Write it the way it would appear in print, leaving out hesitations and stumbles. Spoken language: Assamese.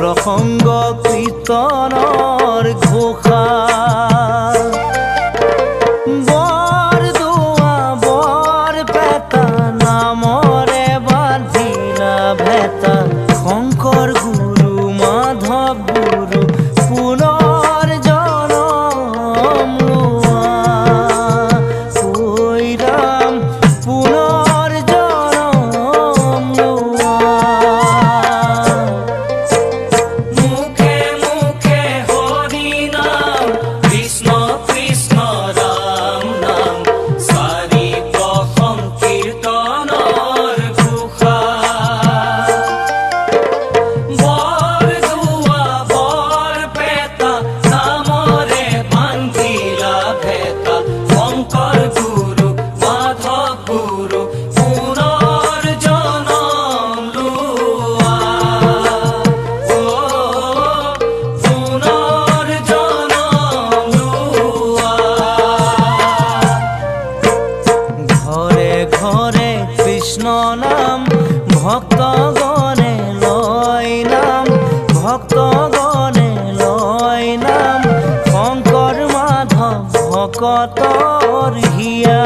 প্ৰসংগ কীৰ্তনৰ ঘোষা বৰদোৱা বৰপেটা নামৰে বান্ধিলা ভেটা শংকৰ গুৰু মাধৱ গুৰু পুনৰ জনম লোৱা ঐ ৰাম পুনৰ জনম লোৱা মুখে মুখে হৰি নাম কৃষ্ণ কৃষ্ণ ৰাম নাম চাৰি প্ৰসং কীৰ্তনৰ ঘোষা বৰদোৱা বৰপেটা নামৰে বান্ধিলা ভেটা শংকৰ গুৰু মাধৱ গুৰু পুনৰ জনম লোৱা পুনৰ জনম লোৱা ঘৰে ঘৰে কৃষ্ণ নাম ভক্তগণে লয় নাম ভক্তগণে লয় নাম শংকৰ মাধৱ ভকতৰ হিয়া